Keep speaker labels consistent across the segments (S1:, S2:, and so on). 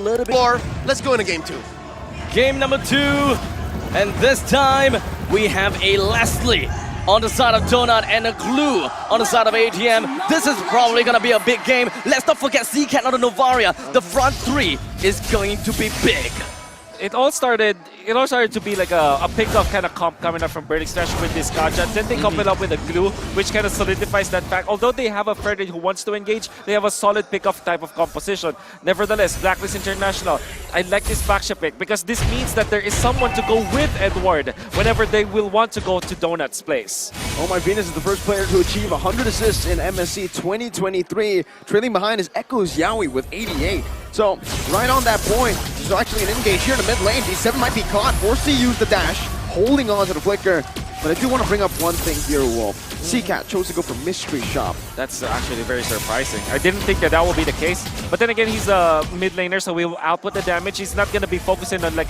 S1: little bit more. Let's go into game 2.
S2: Game number 2, and this time we have a Leslie on the side of Donut and a Glue on the side of ATM. This is probably gonna be a big game. Let's not forget CCAT on the Novaria. The front 3 is going to be big.
S3: It all started to be like a pick-off kind of comp coming up from Burning Stash with this Kaja. Then they couple up with a Glue, which kind of solidifies that fact. Although they have a Frederick who wants to engage, they have a solid pick-off type of composition. Nevertheless, Blacklist International, I like this backship pick because this means that there is someone to go with Edward whenever they will want to go to Donut's place.
S4: Oh My Venus is the first player to achieve 100 assists in MSC 2023. Trailing behind is Echoes Yaoi with 88. So, right on that point, there's actually an engage here in the mid lane. D7 might be caught, forced to use the dash, holding on to the flicker. But I do want to bring up one thing here, Wolf. CCAT chose to go for Mystery Shop.
S3: That's actually very surprising. I didn't think that will be the case. But then again, he's a mid laner, so he will output the damage. He's not going to be focusing on like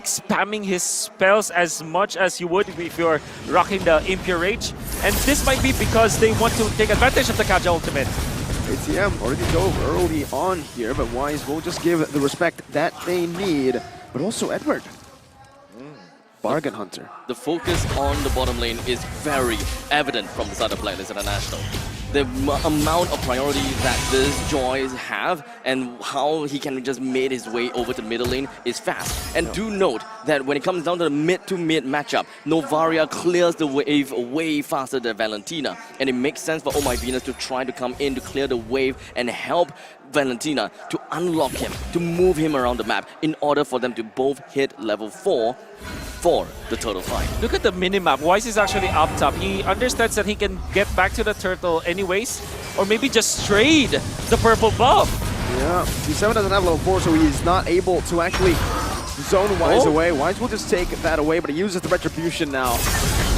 S3: spamming his spells as much as you would if you're rocking the Impure Rage. And this might be because they want to take advantage of the Kaja ultimate.
S4: ATM already dove early on here, but Wise will just give the respect that they need. But also Edward. Bargain Hunter.
S2: The focus on the bottom lane is very evident from the side of Blacklist International. The amount of priority that this Joyce have and how he can just make his way over to the middle lane is fast. And do note that when it comes down to the mid-to-mid matchup, Novaria clears the wave way faster than Valentina. And it makes sense for Oh My Venus to try to come in to clear the wave and help Valentina to unlock him, to move him around the map in order for them to both hit level 4 for the turtle fight.
S3: Look at the minimap. Wise is actually up top. He understands that he can get back to the turtle anyways, or maybe just trade the purple buff.
S4: Yeah, D7 doesn't have level 4, so he's not able to actually zone Wise away. Wise will just take that away, but he uses the Retribution now.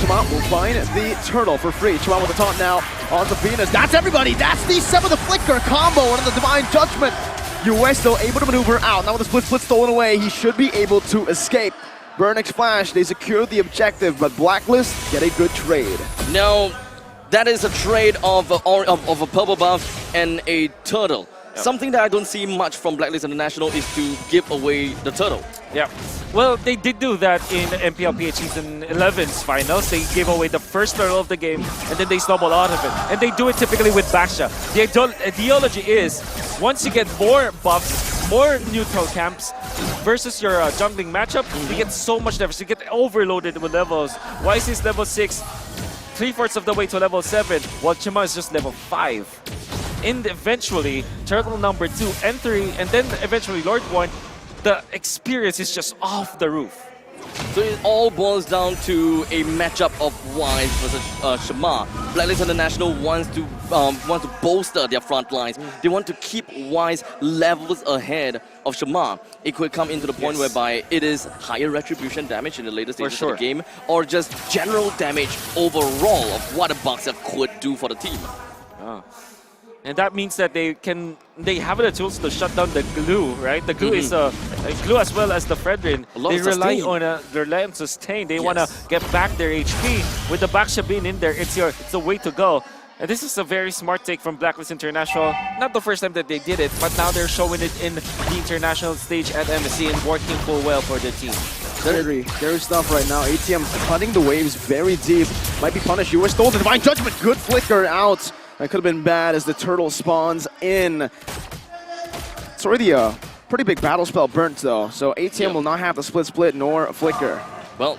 S4: Chima will find the turtle for free. Chima with the taunt now on the Venus. That's everybody! That's D7 with the flicker combo and the Divine Judgment. US still able to maneuver out. Now with the split stolen away, he should be able to escape. Burnix Flash, they secure the objective, but Blacklist get a good trade.
S2: Now, that is a trade of a purple buff and a turtle. Yep. Something that I don't see much from Blacklist International is to give away the turtle.
S3: Yeah. Well, they did do that in MPLPH Season 11's finals. They gave away the first turtle of the game, and then they snowball out of it. And they do it typically with Baksha. The ideology is, once you get more buffs, more neutral camps, versus your jungling matchup, you get so much damage. You get overloaded with levels. Wise is level 6, 3/4 of the way to level 7, while Chima is just level 5. And eventually, turtle number 2 and 3, and then eventually Lord 1, the experience is just off the roof.
S2: So it all boils down to a matchup of Wise versus Shama. Blacklist International wants to bolster their front lines. They want to keep Wise levels ahead of Shama. It could come into the point whereby it is higher retribution damage in the later stages of the game, or just general damage overall of what a boxer could do for the team.
S3: And that means that they have the tools to shut down the glue, right? The glue is a glue as well as the Fredrin. They rely on sustain. They want to get back their HP. With the Baksha being in there, it's the way to go. And this is a very smart take from Blacklist International. Not the first time that they did it, but now they're showing it in the international stage at MSC and working full well for the team.
S4: Scary stuff right now. ATM cutting the waves very deep. Might be punished. US stole the Divine Judgment. Good flicker out. That could have been bad as the turtle spawns in. It's already a pretty big battle spell burnt though, so ATM will not have the split nor a flicker.
S2: Well,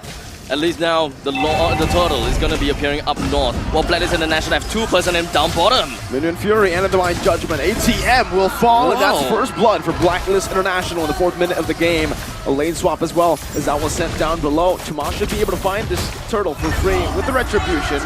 S2: at least now the turtle is going to be appearing up north, while Blacklist International have 2 personnel down bottom.
S4: Minion Fury and the Divine Judgment. ATM will fall, and that's first blood for Blacklist International in the 4th minute of the game. A lane swap as well, as that was sent down below. Chima should be able to find this turtle for free with the Retribution.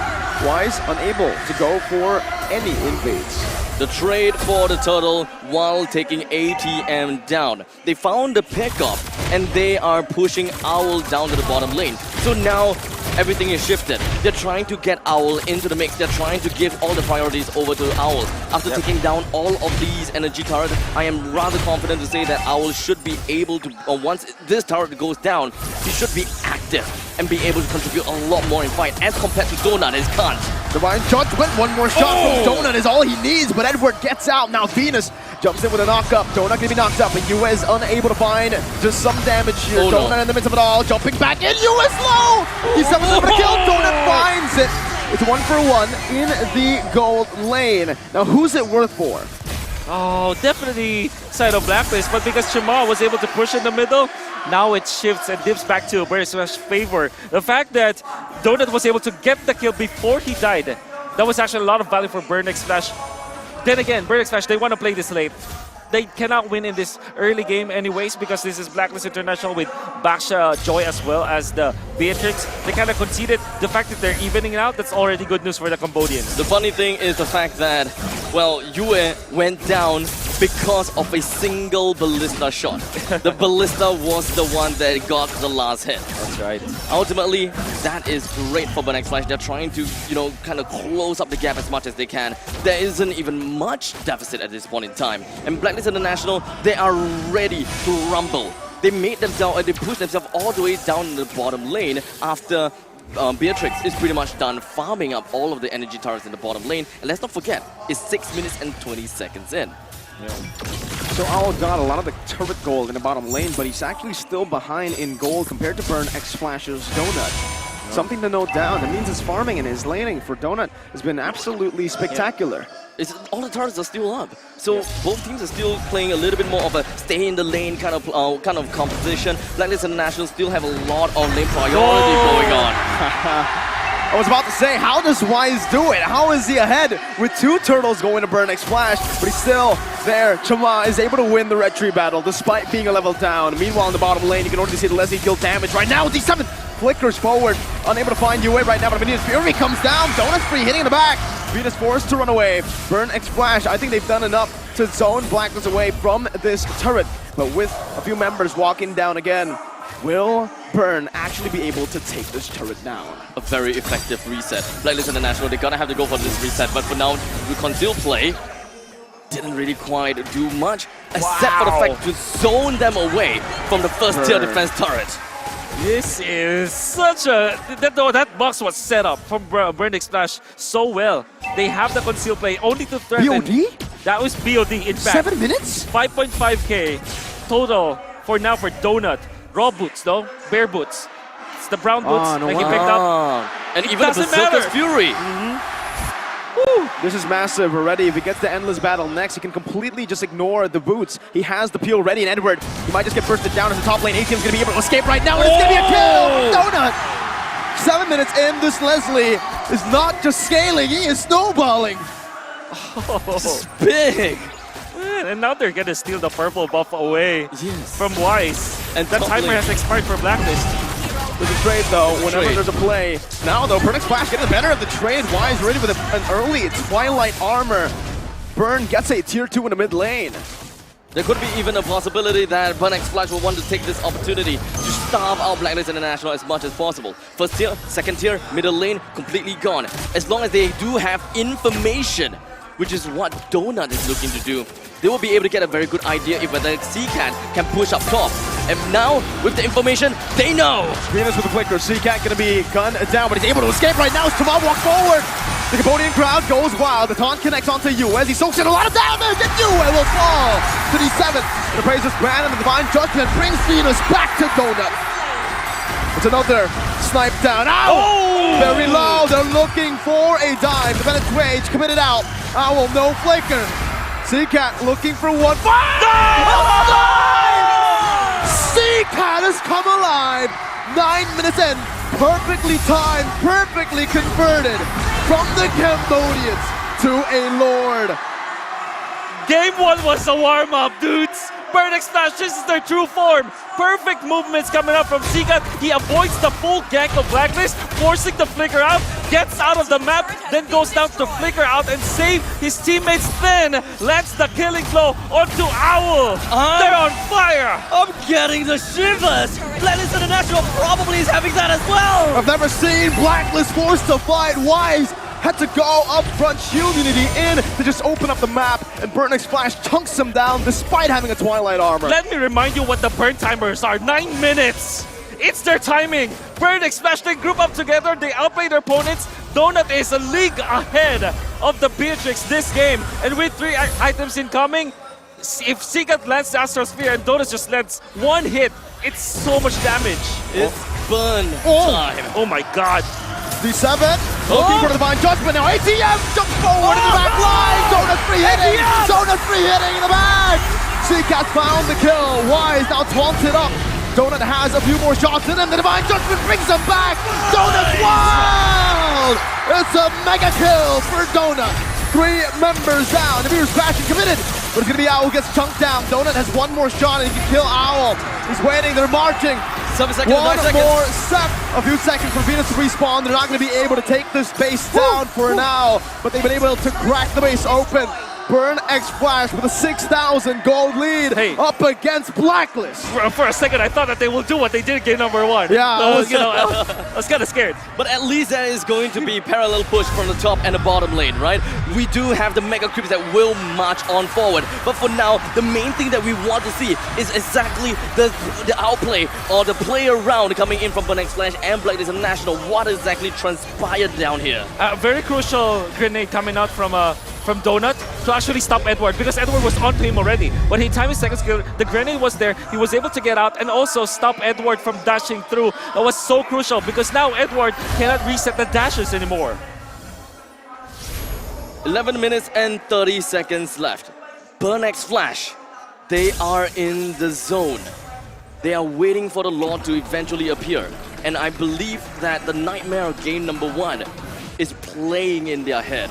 S4: Wise unable to go for any invades.
S2: The trade for the turtle while taking ATM down. They found the pickup and they are pushing Owl down to the bottom lane. So now everything is shifted. They're trying to get Owl into the mix. They're trying to give all the priorities over to Owl. After taking down all of these energy turrets, I am rather confident to say that Owl should be able to, once this turret goes down, he should be active and be able to contribute a lot more in fight as compared to Donut is can't.
S4: Divine Judgment, one more shot from Donut is all he needs, but Edward gets out. Now Venus jumps in with a knock-up. Donut gonna be knocked up, but US unable to find just some damage here.
S2: Oh,
S4: Donut
S2: no.
S4: in the midst of it all, jumping back in. US low! He's 7 for the kill. Donut finds it. It's 1-for-1 in the gold lane. Now, who's it worth for?
S3: Oh, definitely side of blacklist, but because Chima was able to push in the middle, now it shifts and dips back to Burn Splash's favor. The fact that Donut was able to get the kill before he died, that was actually a lot of value for Burn Splash. Then again, Burn Splash, they want to play this late. They cannot win in this early game anyways because this is Blacklist International with Baksha Joy as well as the Beatrix. They kind of conceded. The fact that they're evening it out, that's already good news for the Cambodians.
S2: The funny thing is the fact that, well, Yue went down because of a single ballista shot. The ballista was the one that got the last hit.
S3: That's right.
S2: Ultimately, that is great for Burn Splash. They're trying to, kind of close up the gap as much as they can. There isn't even much deficit at this point in time. And Blacklist International, they are ready to rumble. They made themselves, they pushed themselves all the way down in the bottom lane after Beatrix is pretty much done farming up all of the energy turrets in the bottom lane. And let's not forget, it's 6 minutes and 20 seconds in.
S3: Yeah.
S4: So Owl got a lot of the turret gold in the bottom lane, but he's actually still behind in gold compared to Burn Splash's Donut. Something to note down. That means his farming and his laning for Donut has been absolutely spectacular.
S2: All the turrets are still up, so both teams are still playing a little bit more of a stay in the lane kind of composition. Blacklist International still have a lot of lane priority going on.
S4: I was about to say, how does Wise do it? How is he ahead with 2 turtles going to Burn Splash, but he's still there. Chama is able to win the red tree battle despite being a level down. Meanwhile, in the bottom lane, you can only see the Leslie deal damage right now. D7 flickers forward, unable to find UA right now, but Venus Fury comes down. Donut's free, hitting in the back. Venus forced to run away. Burn Splash, I think they've done enough to zone Blacklist away from this turret, but with a few members walking down again, will Burn actually be able to take this turret down?
S2: A very effective reset. Blacklist International, they're gonna have to go for this reset, but for now, with concealed play, didn't really quite do much, except for the fact to zone them away from the first tier defense turret.
S3: This is such a... That box was set up from Burn Splash so well. They have the concealed play only to threaten...
S4: BOD?
S3: That was BOD, in fact.
S4: 7 minutes?
S3: 5.5k total for now for Donut. Raw boots though, bare boots. It's the brown boots that he picked up.
S2: And
S3: It
S2: even the
S3: doesn't
S2: Berserker's
S3: matter.
S2: Fury.
S4: This is massive already. If he gets the Endless Battle next, he can completely just ignore the boots. He has the peel ready, and Edward, he might just get bursted down as the top lane. ATM's gonna be able to escape right now, and it's gonna be a kill! Donut! 7 minutes in, this Leslie is not just scaling, he is snowballing!
S2: This is big.
S3: And now they're gonna steal the purple buff away from Wise.
S2: And
S3: that
S2: top
S3: timer
S2: lane.
S3: has expired for Blacklist.
S4: There's a trade though, whenever
S2: Trade.
S4: there's a play. Now though, Burn Splash getting the better of the trade. Wise ready with an early Twilight armor. Burn gets a tier 2 in the mid lane.
S2: There could be even a possibility that Burn Splash will want to take this opportunity to starve out Blacklist International as much as possible. First tier, second tier, middle lane, completely gone. As long as they do have information, which is what Donut is looking to do, they will be able to get a very good idea if whether C-Cat can push up top. And now, with the information, they know!
S4: Venus with the flicker. C-Cat gonna be gunned down, but he's able to escape right now as Tamal walks forward. The Cambodian crowd goes wild. The taunt connects onto Yu as he soaks in a lot of damage, and Yu will fall to D7. The Praises Grand and the Divine Judgment brings Venus back to Donut. It's another snipe down. Ow!
S3: Oh!
S4: Very low. They're looking for a dive. The Bennett's Rage committed out. Owl, no flicker. C-Cat looking for one. C-Cat has come alive. 9 minutes in. Perfectly timed, perfectly converted from the Cambodians to a Lord.
S3: Game 1 was a warm-up, dudes. Burn Splash, this is their true form. Perfect movements coming up from C-Cat. He avoids the full gank of Blacklist, forcing the flicker out, gets out of the map, then goes down to flicker out and save his teammates. Then lands the killing blow onto Owl. They're on fire.
S2: I'm getting the shivers! Blacklist International probably is having that as well!
S4: I've never seen Blacklist forced to fight. Wise had to go up front, shield unity in to just open up the map, and Burn Splash chunks him down despite having a Twilight armor.
S3: Let me remind you what the burn timers are. 9 minutes. It's their timing. Burn Splash, they group up together, they outplay their opponents. Donut is a league ahead of the Beatrix this game. And with 3 items incoming, if Seagat lands the Astral Sphere and Donut just lands one hit, it's so much damage.
S2: It's burn
S4: Oh.
S2: time.
S3: Oh my god.
S4: D7 looking for the Divine Judgment now. ATM jumps forward in the back line. Donut free hitting. Donut free hitting in the back. Seacat found the kill. Wise now taunted up. Donut has a few more shots in him. The Divine Judgment brings him back. Donut's wild. It's a mega kill for Donut. 3 members down. The Mirror's crashing committed. But it's going to be Owl who gets chunked down. Donut has one more shot and he can kill Owl. He's waiting. They're marching.
S2: 7 seconds,
S4: One
S2: 9 seconds.
S4: more set. A few seconds for Venus to respawn. They're not going to be able to take this base down for now, but they've been able to crack the base open. Burn X Flash with a 6,000 gold lead up against Blacklist.
S3: For a second, I thought that they will do what they did in game number 1.
S4: Yeah,
S3: I was kind of scared.
S2: But at least there is going to be parallel push from the top and the bottom lane, right? We do have the mega creeps that will march on forward. But for now, the main thing that we want to see is exactly the outplay or the play around coming in from Burn X Flash and Blacklist International. What exactly transpired down here?
S3: A very crucial grenade coming out from Donut to actually stop Edward, because Edward was on to him already. When he timed his second skill, the grenade was there. He was able to get out and also stop Edward from dashing through. That was so crucial because now Edward cannot reset the dashes anymore.
S2: 11 minutes and 30 seconds left. Burn X Flash, they are in the zone. They are waiting for the Lord to eventually appear. And I believe that the nightmare of game number 1 is playing in their head.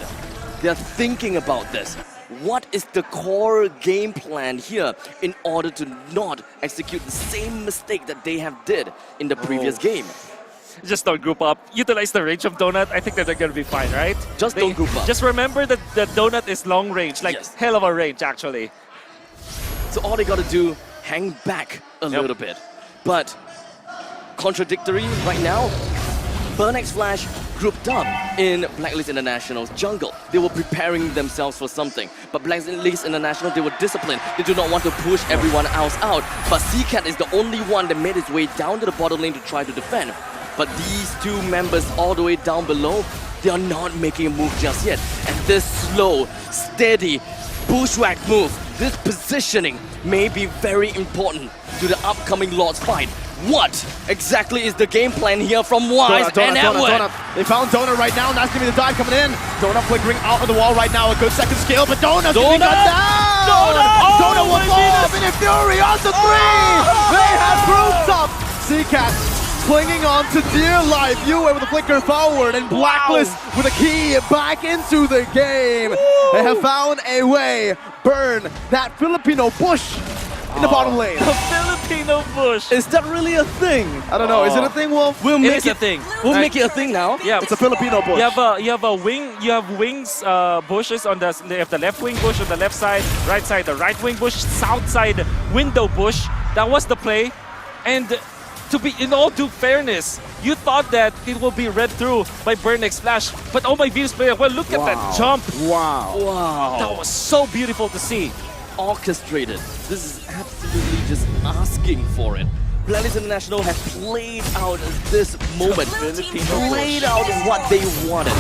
S2: They're thinking about this. What is the core game plan here in order to not execute the same mistake that they have did in the previous game?
S3: Just don't group up. Utilize the range of Donut. I think that they're going to be fine, right?
S2: Don't group up.
S3: Just remember that the Donut is long range, like
S2: Yes.
S3: hell of a range, actually.
S2: So all they got to do, hang back a little bit. But contradictory right now, Burn X Flash grouped up in Blacklist International's jungle. They were preparing themselves for something. But Blacklist International, they were disciplined. They do not want to push everyone else out. But Seacat is the only one that made his way down to the bottom lane to try to defend. But these 2 members all the way down below, they are not making a move just yet. And this slow, steady bushwhack move, this positioning may be very important to the upcoming Lord's fight. What exactly is the game plan here from Wise and Edward?
S4: They found Donut right now, and that's going to be the dive coming in. Donut flickering out of the wall right now, a good second skill, but Donut's going to be cut down! Donut will fall off in a fury on the 3! They have groups up! Seacat clinging on to dear life. Yue with a flicker forward, and Blacklist with a key back into the game. They have found a way. Burn that Filipino bush in the bottom lane.
S3: The Filipino bush.
S2: Is that really a thing?
S4: I don't know. Is it a thing, Wolf?
S2: We'll
S3: It
S2: make
S3: is a thing.
S2: We'll make it a thing now.
S3: Yeah,
S4: It's a Filipino bush.
S3: You have a wing. You have wings, bushes on the left wing bush on the left side, the right wing bush, south side window bush. That was the play, and to be in all due fairness, you thought that it will be read through by Burn X Flash, but oh my Venus player, well look at that jump.
S4: Wow.
S2: Wow.
S3: That was so beautiful to see.
S2: Orchestrated. This is absolutely just asking for it. Blacklist International has played out this moment, played out what they wanted.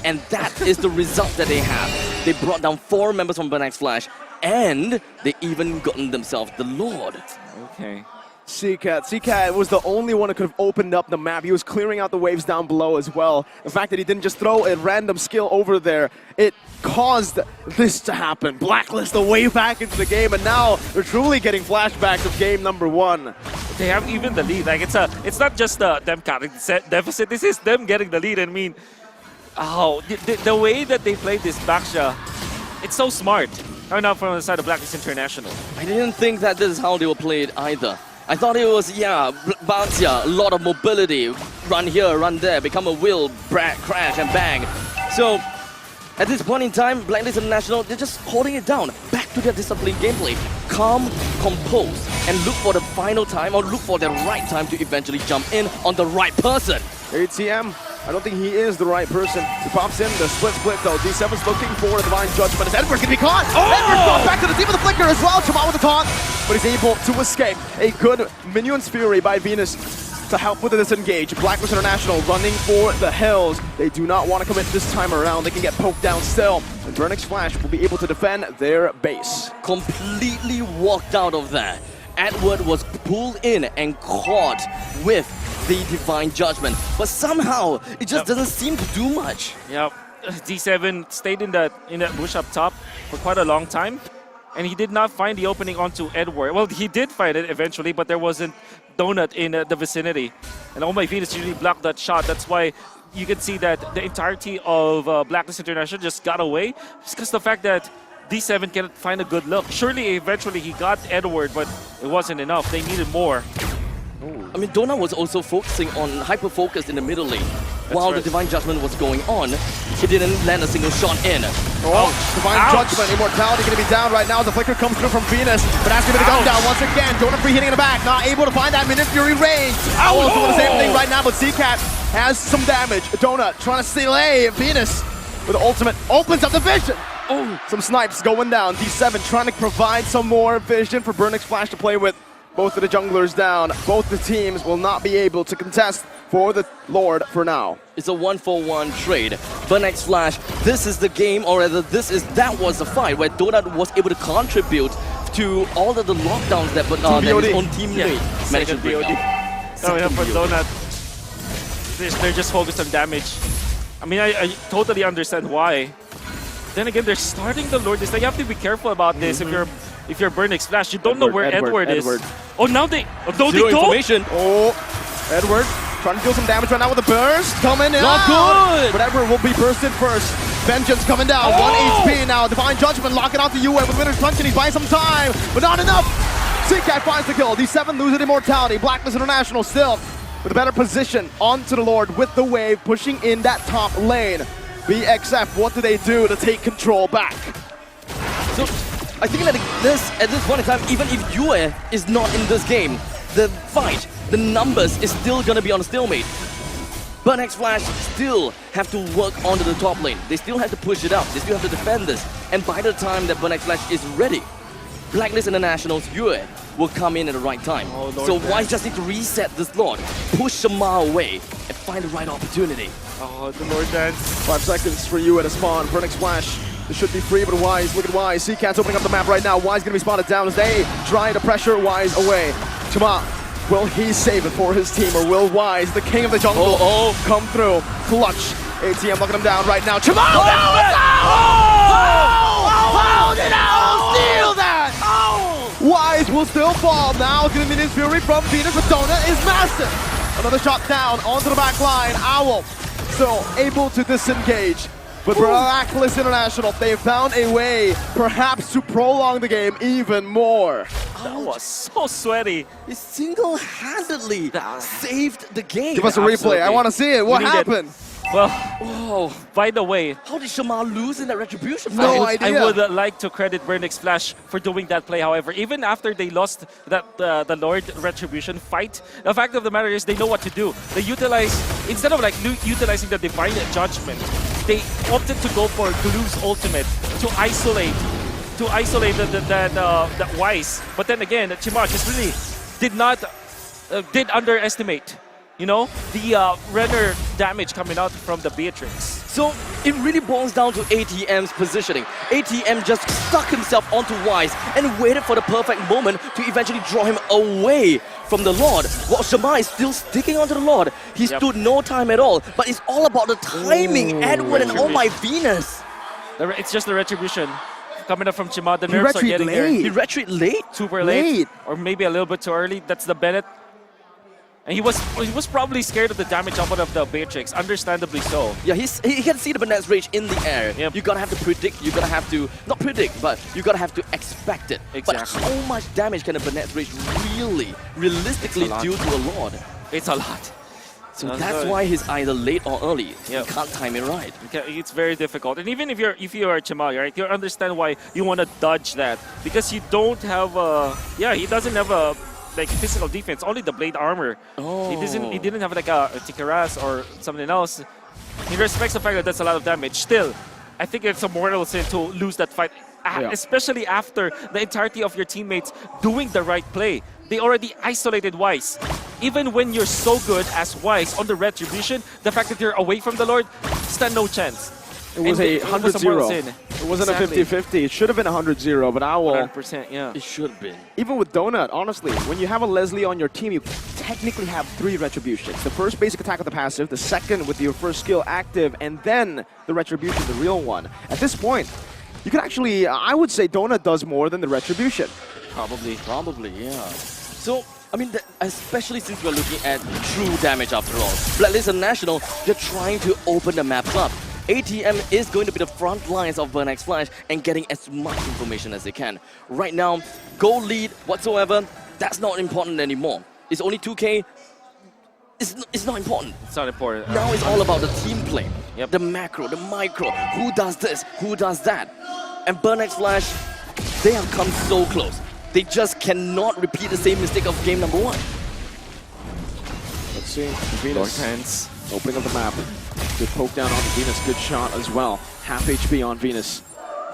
S2: And that is the result that they have. They brought down 4 members from Burn X Flash, and they even gotten themselves the Lord.
S3: Okay.
S4: Seacat was the only one who could have opened up the map. He was clearing out the waves down below as well. The fact that he didn't just throw a random skill over there, it caused this to happen. Blacklist the way back into the game, and now they're truly getting flashbacks of game number 1.
S3: They have even the lead. Like it's not just them cutting the deficit. This is them getting the lead. I mean, the way that they played this Baksha, it's so smart. Coming out from the side of Blacklist International.
S2: I didn't think that this is how they were played either. I thought it was, bounce, a lot of mobility, run here, run there, become a wheel, crash and bang. So, at this point in time, Blacklist International, they're just holding it down. Back to their disciplined gameplay. Calm, compose, and look for the final time, or look for the right time to eventually jump in on the right person.
S4: ATM, I don't think he is the right person. He pops in the split though. D7's looking for a Divine Judgment as Edward's gonna be caught. Edward's gone back to the team of the flicker as well. Chama with the taunt, but he's able to escape. A good Minion's Fury by Venus. to help with the disengage. Blacklist International running for the hills. They do not want to commit this time around. They can get poked down still. And Vernix Flash will be able to defend their base.
S2: Completely walked out of that. Edward was pulled in and caught with the Divine Judgment, but somehow it just doesn't seem to do much.
S3: Yep. D7 stayed in that bush up top for quite a long time, and he did not find the opening onto Edward. Well, he did find it eventually, but there wasn't Donut in the vicinity. And Oh My Venus usually blocked that shot. That's why you can see that the entirety of Blacklist International just got away. It's because the fact that D7 cannot find a good look. Surely, eventually, he got Edward, but it wasn't enough. They needed more.
S2: I mean, Donut was also focusing on hyper-focus in the middle lane. While the Divine Judgment was going on, he didn't land a single shot in.
S4: Oh, Divine Judgment, Immortality going to be down right now. The flicker comes through from Venus, but asking to come down once again. Donut free hitting in the back, not able to find that Minute Fury range. Owl's doing the same thing right now, but Seacat has some damage. Donut trying to delay Venus with the ultimate, opens up the vision. Oh, some snipes going down. D7 trying to provide some more vision for Vernix Flash to play with. Both of the junglers down. Both the teams will not be able to contest for the Lord for now.
S2: It's a 1-for-1 trade. Vernix Flash, this is the game, or rather that was the fight where Donut was able to contribute to all of the lockdowns that, his own teammate managed to bring out.
S3: For Donut, they're just focused on damage. I mean, I totally understand why. Then again, they're starting the Lord. You have to be careful about this if you're Vernix Flash. You don't know where Edward is. Oh, now they...
S2: Zero information.
S4: Oh, Edward trying to deal some damage right now with the burst. Coming in.
S2: Not good.
S4: But Edward will be bursted first. Vengeance coming down. 1 HP now. Divine Judgment locking out the UA with Winner's Punch, and he's buying some time. But not enough. Seacat finds the kill. D7 losing Immortality. Blacklist International still with a better position onto the Lord with the wave pushing in that top lane. BXF, what do they do to take control back?
S2: So, I think that at this point in time, even if Yue is not in this game, the fight, the numbers is still going to be on a stalemate. Vernix Flash still have to work onto the top lane. They still have to push it up. They still have to defend this. And by the time that Vernix Flash is ready, Blacklist International's Yue will come in at the right time. So Wise just need to reset this Lord, push Shamar away, and find the right opportunity.
S3: Oh, the Lord Dance.
S4: 5 seconds for you at a spawn. Vernix Flash. This should be free, but Wise, look at Wise. Seacat's opening up the map right now. Wise going to be spotted down as they try to pressure Wise away. Chama, will he save it for his team, or will Wise, the king of the jungle, come through? Clutch. ATM locking him down right now. Chama! How did Owl steal that? Wise will still fall. Now it's going to be his Fury from Venus, but Donut is massive. Another shot down onto the back line. Owl still able to disengage. But Blacklist International, they found a way, perhaps, to prolong the game even more.
S3: That was so sweaty.
S2: He single-handedly saved the game.
S4: Give us a replay. I want to see it. What happened?
S3: Well, by the way,
S2: how did Shamar lose in that retribution?
S4: No idea.
S3: I would like to credit Vernix Flash for doing that play. However, even after they lost that the Lord Retribution fight, the fact of the matter is they know what to do. They utilize, instead of like utilizing the Divine Judgment, they opted to go for Glue's ultimate to isolate that Wise. But then again, Chima just really did underestimate, you know, the Renner damage coming out from the Beatrix.
S2: So it really boils down to ATM's positioning. ATM just stuck himself onto Wise and waited for the perfect moment to eventually draw him away from the Lord. While Shamar is still sticking onto the Lord. He stood no time at all, but it's all about the timing. Edward and Oh My Venus.
S3: It's just the Retribution coming up from Chima. The nerfs are getting there.
S2: He retreat late?
S3: Super late. Or maybe a little bit too early. That's the Bennett. And he was probably scared of the damage output of the Beatrix, understandably so.
S2: Yeah, he can see the Bennett's Rage in the air.
S3: Yep.
S2: You gotta have to predict, you gotta have to, not predict, but you gotta have to expect it.
S3: Exactly.
S2: But how much damage can a Bennett's Rage realistically do to a Lord?
S3: It's a lot.
S2: So that's why he's either late or early.
S3: Yep.
S2: You can't time it right.
S3: Okay, it's very difficult. And even if you're Chima, right, you understand why you want to dodge that. Because you don't have he doesn't have a like physical defense, only the blade armor. He didn't have like a Tikaras or something else. He respects the fact that that's a lot of damage. Still, I think it's a mortal sin to lose that fight, especially after the entirety of your teammates doing the right play. They already isolated Wise. even when you're so good as Wise on the Retribution, the fact that you're away from the Lord, stand no chance.
S4: It was a 100-0. It wasn't a 50-50. It should have been 100-0, but Owl...
S3: 100%, yeah.
S2: It should have been.
S4: Even with Donut, honestly, when you have a Leslie on your team, you technically have 3 Retributions. The first basic attack with the passive, the second with your first skill active, and then the Retribution, the real one. At this point, you can actually, I would say Donut does more than the Retribution.
S2: Probably, yeah. So, I mean, especially since we're looking at true damage after all. Blacklist International, they're trying to open the maps up. ATM is going to be the front lines of Burn X Flash and getting as much information as they can. Right now, goal lead whatsoever, that's not important anymore. It's only 2K. It's not important.
S3: It's not important.
S2: Now it's all about the team play.
S3: Yep.
S2: The macro, the micro. Who does this? Who does that? And Burn X Flash, they have come so close. They just cannot repeat the same mistake of game number 1.
S4: Let's see. Venus
S3: hands.
S4: opening up the map. Good poke down on Venus. Good shot as well. Half HP on Venus.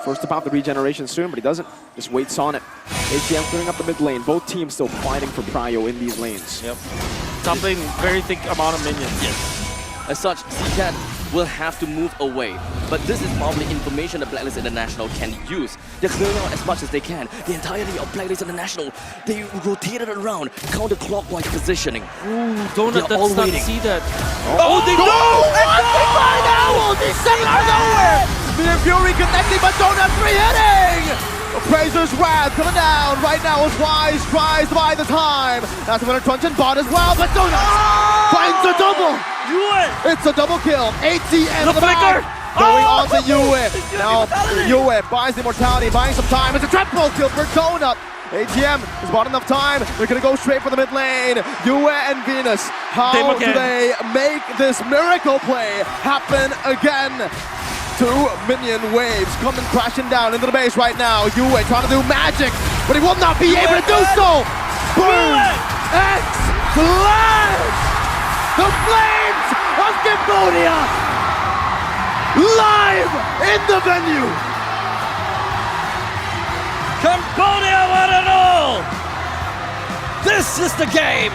S4: First about the regeneration soon, but he doesn't. Just waits on it. ATM clearing up the mid lane. Both teams still fighting for prio in these lanes.
S3: Yep. Something very thick amount of minions.
S2: Yes. As such, CCAT will have to move away. But this is probably information that Blacklist International can use. They're clearing out as much as they can. The entirety of Blacklist International, they rotated around, counterclockwise positioning.
S3: Ooh, Donut
S2: They're all
S3: does not
S2: waiting.
S3: see that.
S4: Oh, they
S1: Oh,
S4: find Owl! Descending out of nowhere! Mere Fury connecting, but Donut 3-hitting! Appraiser's Wrath coming down right now as Wise tries to buy the time. That's the winner Trunch and bot as well, but Donut finds a double! It's a double kill. ATM
S3: The
S4: the
S3: flicker!
S4: going on to Yue. Now Yue buys the immortality, buying some time. It's a triple kill for Donut. ATM has bought enough time. They're going to go straight for the mid lane. Yue and Venus. How do they make this miracle play happen again? 2 minion waves coming crashing down into the base right now. Yue trying to do magic, but he will not be able to do so. Boom! X Flash! The flames of Cambodia live in the venue.
S3: Cambodia won it all! This is the game!